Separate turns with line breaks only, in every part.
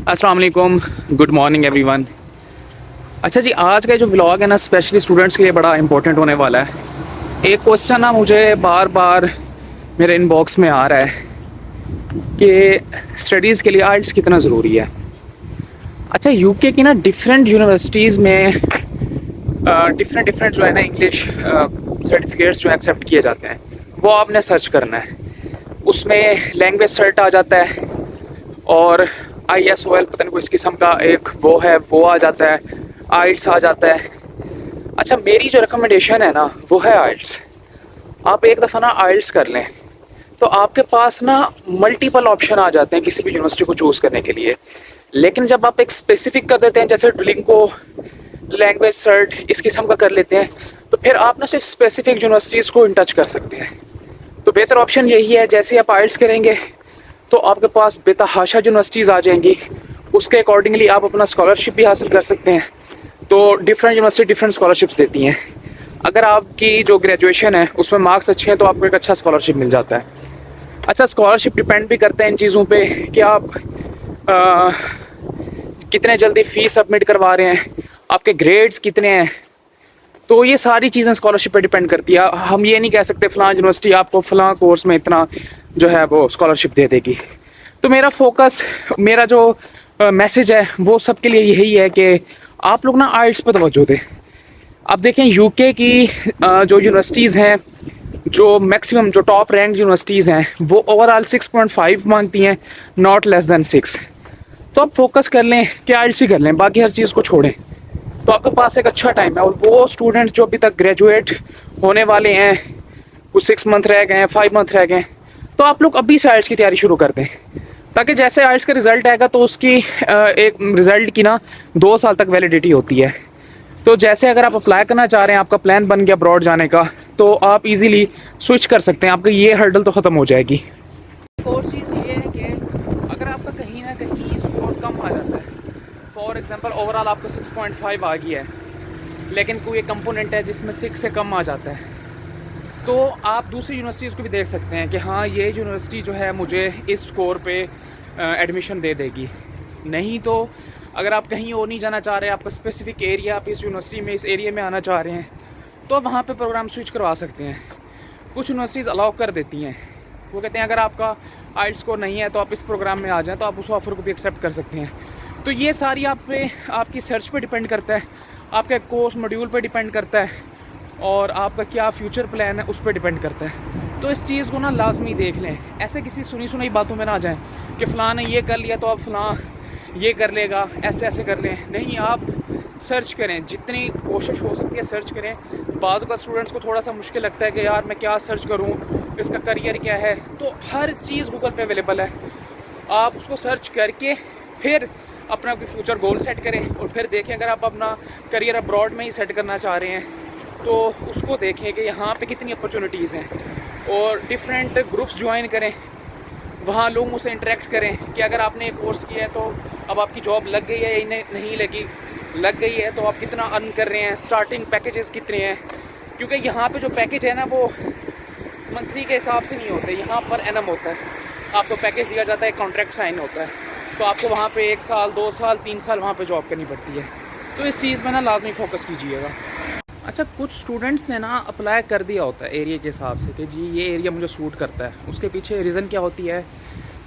अस्सलाम वालेकुम, good morning everyone. अच्छा जी, आज का जो व्लॉग है ना स्पेशली स्टूडेंट्स के लिए बड़ा इंपॉर्टेंट होने वाला है। एक क्वेश्चन ना मुझे बार बार मेरे इनबॉक्स में आ रहा है कि स्टडीज़ के लिए आइल्स कितना ज़रूरी है। अच्छा, यूके की ना डिफरेंट यूनिवर्सिटीज़ में डिफरेंट डिफरेंट जो है ना इंग्लिश सर्टिफिकेट्स जो एक्सेप्ट किए जाते हैं, वो आपने सर्च करना है। उसमें लैंग्वेज सर्ट आ जाता है और ISOL पता नहीं कोई इस किस्म का एक वो है, वो आ जाता है, आइल्स आ जाता है। अच्छा, मेरी जो रिकमेंडेशन है ना वो है आइल्स। आप एक दफ़ा ना आइल्स कर लें तो आपके पास ना मल्टीपल ऑप्शन आ जाते हैं किसी भी यूनिवर्सिटी को चूज़ करने के लिए। लेकिन जब आप एक स्पेसिफिक कर देते हैं, जैसे ड्रिलिंको लैंग्वेज सर्ट इस किस्म का कर लेते हैं, तो फिर आप ना सिर्फ स्पेसिफिक यूनिवर्सिटीज़ को इन टच कर सकते हैं। तो बेहतर ऑप्शन यही है, जैसे आप आइल्स करेंगे तो आपके पास बेतहाशा यूनिवर्सिटीज़ आ जाएंगी। उसके अकॉर्डिंगली आप अपना स्कॉलरशिप भी हासिल कर सकते हैं। तो डिफरेंट यूनिवर्सिटी डिफरेंट स्कॉलरशिप्स देती हैं। अगर आपकी जो ग्रेजुएशन है उसमें मार्क्स अच्छे हैं तो आपको एक अच्छा स्कॉलरशिप मिल जाता है। अच्छा, स्कॉलरशिप डिपेंड भी करते हैं इन चीज़ों पे कि आप आ, कितने जल्दी फ़ीस सबमिट करवा रहे हैं, आपके ग्रेड्स कितने हैं। तो ये सारी चीज़ें स्कॉलरशिप पे डिपेंड करती है। हम ये नहीं कह सकते फ़लाँ यूनिवर्सिटी आपको फ़लाँ कोर्स में इतना जो है वो स्कॉलरशिप दे देगी। तो मेरा फोकस, मेरा जो मैसेज है वो सबके लिए यही है कि आप लोग ना आइल्स पे तवज्जो दें। अब देखें यूके की जो यूनिवर्सिटीज़ हैं, जो मैक्सिमम जो टॉप रैंक यूनिवर्सिटीज़ हैं, वो ओवरऑल 6.5 मांगती हैं, नॉट लेस दैन 6। तो आप फोकस कर लें कि आइल्स ही कर लें, बाकी हर चीज़ को छोड़ें। तो आपके पास एक अच्छा टाइम है। और वो स्टूडेंट्स जो अभी तक ग्रेजुएट होने वाले हैं, कुछ 6 मंथ रह गए हैं, 5 मंथ रह गए हैं, तो आप लोग अभी से आइल्स की तैयारी शुरू कर दें, ताकि जैसे आइल्स का रिज़ल्ट आएगा तो उसकी एक रिज़ल्ट की ना 2 साल तक वैलिडिटी होती है। तो जैसे अगर आप अप्लाई करना चाह रहे हैं, आपका प्लान बन गया अब्रॉड जाने का, तो आप इजीली स्विच कर सकते हैं, आपका ये हर्डल तो ख़त्म हो जाएगी। एक और चीज़ ये है कि अगर आपका कहीं ना कहीं स्कोर कम आ जाता है, फॉर एग्जांपल ओवरऑल आपको 6.5 आ गया है, लेकिन कोई एक कंपोनेंट है जिसमें 6 से कम आ जाता है, तो आप दूसरी यूनिवर्सिटीज़ को भी देख सकते हैं कि हाँ, ये यूनिवर्सिटी जो है मुझे इस स्कोर पे एडमिशन दे देगी। नहीं तो अगर आप कहीं और नहीं जाना चाह रहे, आपका स्पेसिफिक एरिया, आप इस यूनिवर्सिटी में इस एरिया में आना चाह रहे हैं, तो आप वहाँ पे प्रोग्राम स्विच करवा सकते हैं। कुछ यूनिवर्सिटीज़ अलाउ कर देती हैं, वो कहते हैं अगर आपका आइल्स स्कोर नहीं है तो आप इस प्रोग्राम में आ जाएँ, तो आप उस ऑफ़र को भी एक्सेप्ट कर सकते हैं। तो ये सारी आप पे आपकी सर्च पे डिपेंड करता है, आपके कोर्स मॉड्यूल पे डिपेंड करता है, और आपका क्या फ्यूचर प्लान है उस पर डिपेंड करता है। तो इस चीज़ को ना लाजमी देख लें, ऐसे किसी सुनी सुनाई बातों में ना जाएं कि फ़लाँ ने ये कर लिया तो अब फ़लाँ ये कर लेगा, ऐसे ऐसे कर लें। नहीं, आप सर्च करें, जितनी कोशिश हो सकती है सर्च करें। बाज़ का स्टूडेंट्स को थोड़ा सा मुश्किल लगता है कि यार मैं क्या सर्च करूँ, इसका करियर क्या है, तो हर चीज़ गूगल पे अवेलेबल है। आप उसको सर्च करके फिर अपना कोई फ्यूचर गोल सेट करें और फिर देखें अगर आप अपना करियर अब्रॉड में ही सेट करना चाह रहे हैं तो उसको देखें कि यहाँ पे कितनी अपॉर्चुनिटीज़ हैं, और डिफरेंट ग्रुप्स ज्वाइन करें, वहाँ लोगों से इंटरेक्ट करें कि अगर आपने एक कोर्स किया है तो अब आपकी जॉब लग गई है या नहीं लगी, लग गई है तो आप कितना अर्न कर रहे हैं, स्टार्टिंग पैकेजेस कितने हैं। क्योंकि यहाँ पे जो पैकेज है ना वो मंथली के हिसाब से नहीं होते, यहाँ पर एनम होता है। आपको पैकेज दिया जाता है, कॉन्ट्रैक्ट साइन होता है, तो आपको वहाँ पे 1 साल 2 साल 3 साल वहाँ पे जॉब करनी पड़ती है। तो इस चीज़ में ना लाजमी फ़ोकस कीजिएगा। अच्छा, कुछ स्टूडेंट्स ने ना अप्लाई कर दिया होता है एरिया के हिसाब से कि जी ये एरिया मुझे सूट करता है। उसके पीछे रीज़न क्या होती है,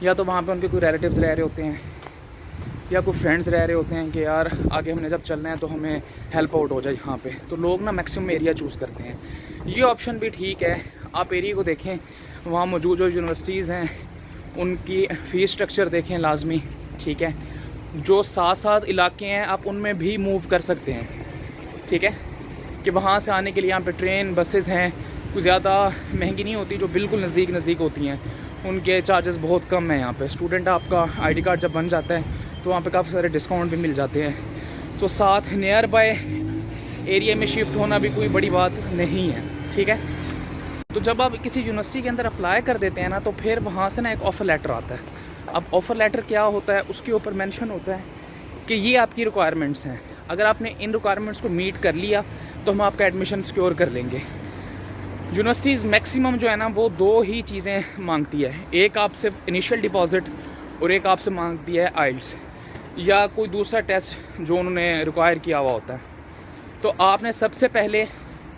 या तो वहाँ पे उनके कोई रिलेटिव्स रह रहे होते हैं, या कोई फ्रेंड्स रह रहे होते हैं कि यार आगे हमने जब चलना है तो हमें हेल्प आउट हो जाए यहाँ पे। तो लोग ना मैक्सिमम एरिया चूज़ करते हैं। ये ऑप्शन भी ठीक है, आप एरिया को देखें, वहाँ मौजूद जो यूनिवर्सिटीज़ हैं उनकी फ़ीस स्ट्रक्चर देखें लाजमी, ठीक है। जो साथ साथ इलाके हैं आप उनमें भी मूव कर सकते हैं, ठीक है, कि वहाँ से आने के लिए यहाँ पे ट्रेन बसेस हैं, कुछ ज़्यादा महंगी नहीं होती, जो बिल्कुल नज़दीक होती हैं उनके चार्जेस बहुत कम हैं यहाँ पे। स्टूडेंट आपका आईडी कार्ड जब बन जाता है तो वहाँ पे काफ़ी सारे डिस्काउंट भी मिल जाते हैं। तो साथ नियर बाय एरिया में शिफ्ट होना भी कोई बड़ी बात नहीं है, ठीक है। तो जब आप किसी यूनिवर्सिटी के अंदर अप्लाई कर देते हैं ना, तो फिर वहाँ से ना एक ऑफ़र लेटर आता है। अब ऑफ़र लेटर क्या होता है, उसके ऊपर मेंशन होता है कि ये आपकी रिक्वायरमेंट्स हैं, अगर आपने इन रिक्वायरमेंट्स को मीट कर लिया तो हम आपका एडमिशन सिक्योर कर लेंगे। यूनिवर्सिटीज़ मैक्सिमम जो है ना वो 2 ही चीज़ें मांगती है, एक आप सिर्फ इनिशियल डिपॉजिट और एक आपसे मांगती है आइल्स। या कोई दूसरा टेस्ट जो उन्होंने रिक्वायर किया हुआ होता है, तो आपने सबसे पहले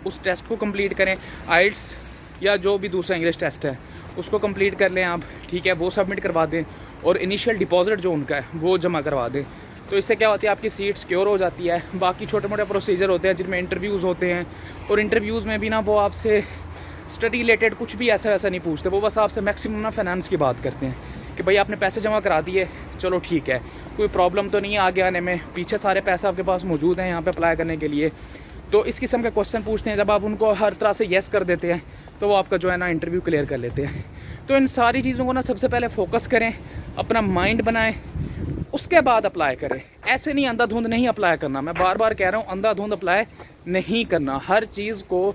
उस टेस्ट को कंप्लीट करें। आइल्स या जो भी दूसरा इंग्लिश टेस्ट है उसको कंप्लीट कर लें आप, ठीक है, वो सबमिट करवा दें और इनिशियल डिपॉजिट जो उनका है वो जमा करवा दें। तो इससे क्या होती है, आपकी सीट सिक्योर हो जाती है। बाकी छोटे मोटे प्रोसीजर होते हैं जिनमें इंटरव्यूज़ होते हैं, और इंटरव्यूज़ में भी ना वो आपसे स्टडी रिलेटेड कुछ भी ऐसा वैसा नहीं पूछते, वो बस आपसे मैक्सिमम ना फाइनेंस की बात करते हैं कि भाई आपने पैसे जमा करा दिए, चलो ठीक है, कोई प्रॉब्लम तो नहीं है आगे आने में, पीछे सारे पैसे आपके पास मौजूद हैं यहाँ पे अप्लाई करने के लिए। तो इस किस्म के क्वेश्चन पूछते हैं। जब आप उनको हर तरह से येस कर देते हैं तो वो आपका जो है ना इंटरव्यू क्लियर कर लेते हैं। तो इन सारी चीज़ों को ना सबसे पहले फोकस करें, अपना माइंड बनाएं, उसके बाद अप्लाई करें। ऐसे नहीं अंधाधुंध नहीं अप्लाई करना, मैं बार बार कह रहा हूँ, अंधाधुंध अप्लाई नहीं करना। हर चीज़ को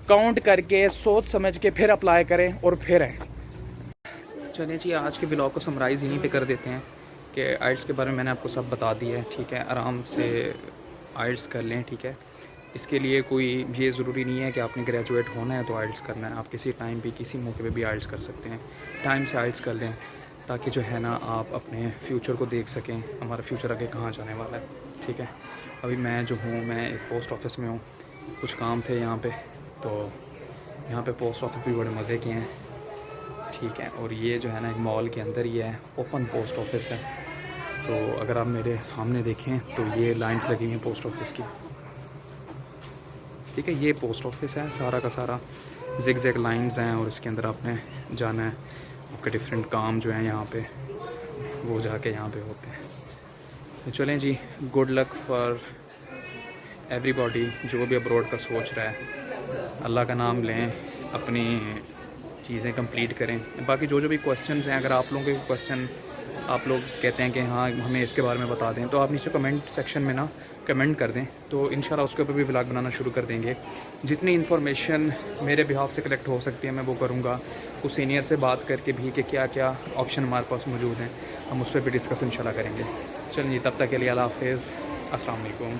काउंट करके सोच समझ के फिर अप्लाई करें और फिर आए। चलिए जी, आज के ब्लॉग को समराइज़ यहीं पे कर देते हैं कि आइल्स के बारे में मैंने आपको सब बता दिया है, ठीक है। आराम से आइल्स कर लें, ठीक है। इसके लिए कोई ये ज़रूरी नहीं है कि आपने ग्रेजुएट होना है तो आइल्स करना है। आप किसी टाइम भी किसी मौके पे भी आइल्स कर सकते हैं। टाइम से आइल्स कर लें ताकि जो है ना आप अपने फ्यूचर को देख सकें, हमारा फ्यूचर आगे कहाँ जाने वाला है, ठीक है। अभी मैं जो हूँ, मैं एक पोस्ट ऑफिस में हूँ, कुछ काम थे यहाँ पे, तो यहाँ पे पोस्ट ऑफिस भी बड़े मज़े के हैं, ठीक है। और ये जो है ना एक मॉल के अंदर ही है, ओपन पोस्ट ऑफिस है। तो अगर आप मेरे सामने देखें तो ये लाइंस लगी हुई हैं पोस्ट ऑफिस की, ठीक है। ये पोस्ट ऑफिस है, सारा का सारा जिग जैग लाइंस हैं, और इसके अंदर आपने जाना है। आपके डिफरेंट काम जो हैं यहाँ पे वो जाके यहाँ पे होते हैं। तो चलें जी, गुड लक फॉर एवरीबॉडी जो भी अब्रॉड का सोच रहा है। अल्लाह का नाम लें, अपनी चीज़ें कंप्लीट करें। बाकी जो जो भी क्वेश्चंस हैं, अगर आप लोगों के क्वेश्चन आप लोग कहते हैं कि हाँ हमें इसके बारे में बता दें, तो आप नीचे कमेंट सेक्शन में ना कमेंट कर दें, तो इंशाल्लाह उसके ऊपर भी व्लॉग बनाना शुरू कर देंगे। जितनी इन्फॉर्मेशन मेरे बिहाफ से कलेक्ट हो सकती है मैं वो करूँगा। कुछ सीनियर से बात करके भी कि क्या क्या ऑप्शन हमारे पास मौजूद हैं, हम उस पर भी डिस्कस इंशाल्लाह करेंगे। चलिए, तब तक के लिए अल्लाह हाफ़िज़, अस्सलाम वालेकुम।